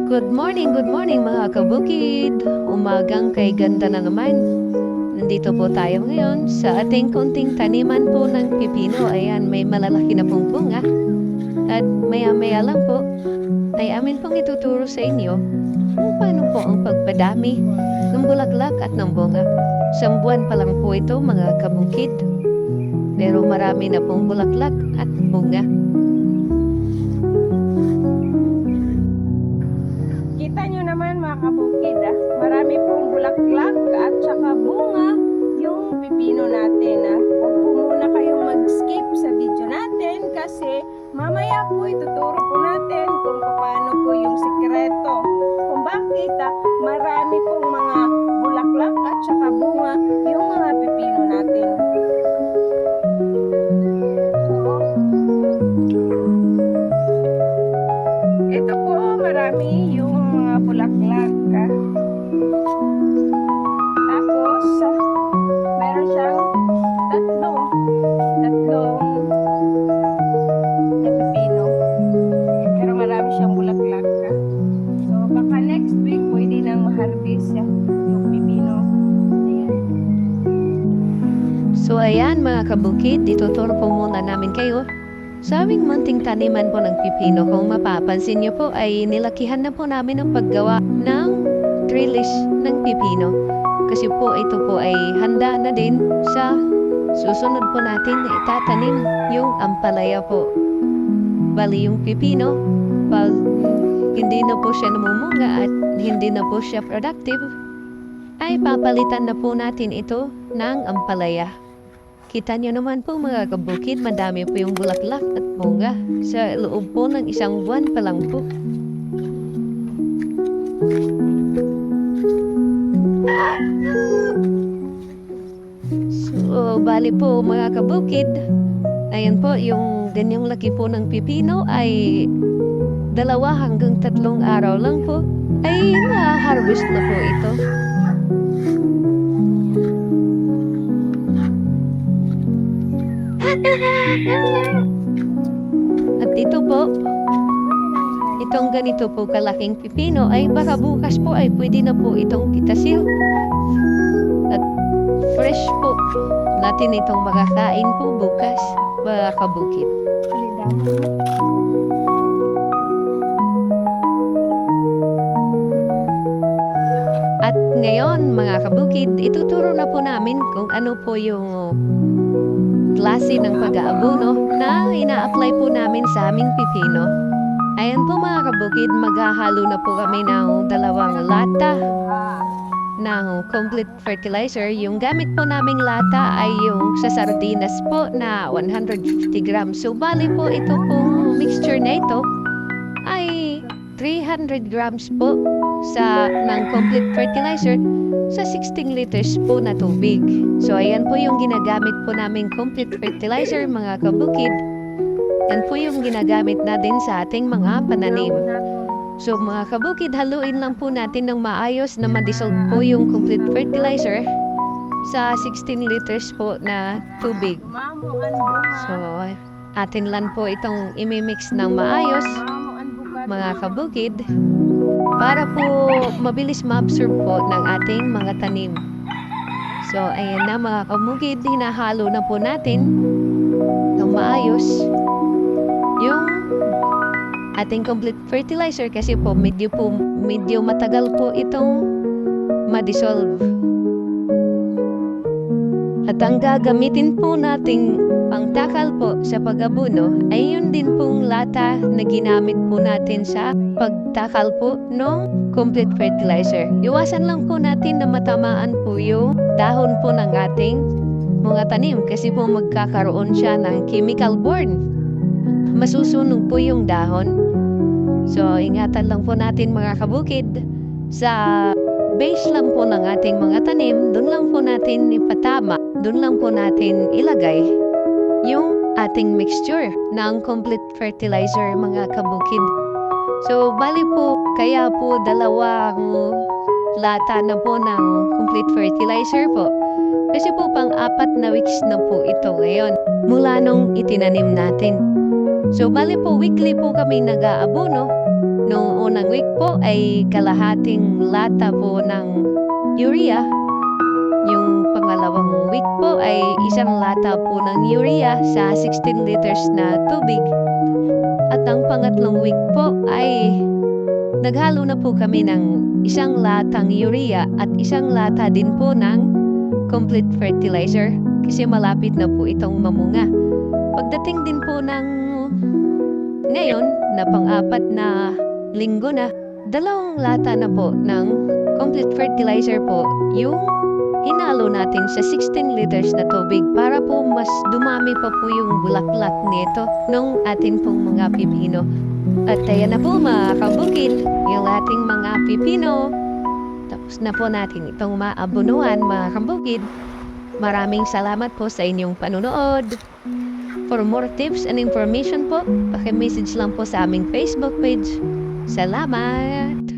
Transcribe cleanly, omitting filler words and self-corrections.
Good morning mga kabukid! Umagang kay ganda na naman. Nandito po tayo ngayon sa ating konting taniman po ng pipino. Ayan, may malalaki na pong bunga. At maya-maya lang po, ay amin pong ituturo sa inyo kung paano po ang pagpadami ng bulaklak at ng bunga. Isang buwan pa lang po ito mga kabukid. Pero marami na pong bulaklak at bunga. Kita nyo naman mga kabukid, marami pong bulaklak at saka bunga yung pipino natin. Huwag po muna kayong mag-skip sa video natin kasi mamaya po ituturo po natin kung paano po yung sikreto. Kung bakit marami pong mga bulaklak at saka bunga yung mga pipino natin. Ito po, marami yung mga bulaklak. Tapos, meron siyang tatlong na pipino. Pero marami siyang bulaklak. So, baka next week pwede nang ma-harvest yung pipino. Ayan. So ayan mga kabukid, ituturo po muna namin kayo sa aming munting taniman po ng pipino. Kung mapapansin niyo po ay nilakihan na po namin ang paggawa ng trellis ng pipino. Kasi po ito po ay handa na din sa susunod po natin na itatanim yung ampalaya po. Bali yung pipino, pag hindi na po siya namumunga at hindi na po siya productive, ay papalitan na po natin ito ng ampalaya. Kita nyo naman po mga kabukid, madami po yung bulaklak at bunga sa loob po ng isang buwan pa lang po. So, bali po mga kabukid, ayan po, yung ganyang laki po ng pipino ay 2 hanggang 3 araw lang po ay na-harvest na po ito. At ito po, itong ganito po kalaking pipino ay baka bukas po ay pwede na po itong pitasil. At fresh po natin itong makakain po bukas mga kabukid. At ngayon mga kabukid, ituturo na po namin kung ano po yung klase ng pag-aabono na ina-apply po namin sa aming pipino. Ayan po mga kabukid, maghahalo na po kami ng 2 lata ng complete fertilizer. Yung gamit po naming lata ay yung sa sardinas po na 150 grams. So bali po ito pong mixture na ito ay 300 grams po ng complete fertilizer sa 16 liters po na tubig. So ayan po yung ginagamit po naming complete fertilizer mga kabukid. Yan po yung ginagamit natin sa ating mga pananim. So mga kabukid, haluin lang po natin ng maayos na ma-dissolve po yung complete fertilizer sa 16 liters po na tubig. So atin lang po itong imimix ng maayos mga kabukid para po mabilis ma-absorb po ng ating mga tanim. So ayan na mga kabukid, hinahalo na po natin ng maayos yung ating complete fertilizer kasi po medyo matagal po itong ma-dissolve. At ang gagamitin po nating pangtakal po sa pag-abono ay yun din pong lata na ginamit po natin sa pagtakal po ng complete fertilizer. Iwasan lang po natin na matamaan po yung dahon po ng ating mga tanim kasi po magkakaroon siya ng chemical burn. Masusunog po yung dahon. So, ingatan lang po natin mga kabukid. Sa base lang po ng ating mga tanim, doon lang po natin ipatama, doon lang po natin ilagay yung ating mixture ng complete fertilizer mga kabukid. So, bali po, kaya po 2 lata na po ng complete fertilizer po. Kasi po pang-4 na weeks na po ito ngayon mula nung itinanim natin. So, bali po, weekly po kami nag-aabono Noong unang week po ay kalahating lata po ng urea. Yung pangalawang week po ay isang lata po ng urea sa 16 liters na tubig. At ang pangatlong week po ay naghalo na po kami ng isang latang urea at isang lata din po ng complete fertilizer kasi malapit na po itong mamunga. Pagdating din po ng ngayon na pang-apat na linggo na, 2 lata na po ng complete fertilizer po yung hinalo natin sa 16 liters na tubig para po mas dumami pa po yung bulaklak nito ng atin pong mga pipino. At ayan na po mga kabukid, yung ating mga pipino. Tapos na po natin itong maabunuan mga kabukid. Maraming salamat po sa inyong panunood. For more tips and information po, paki-message lang po sa aming Facebook page. Salamat!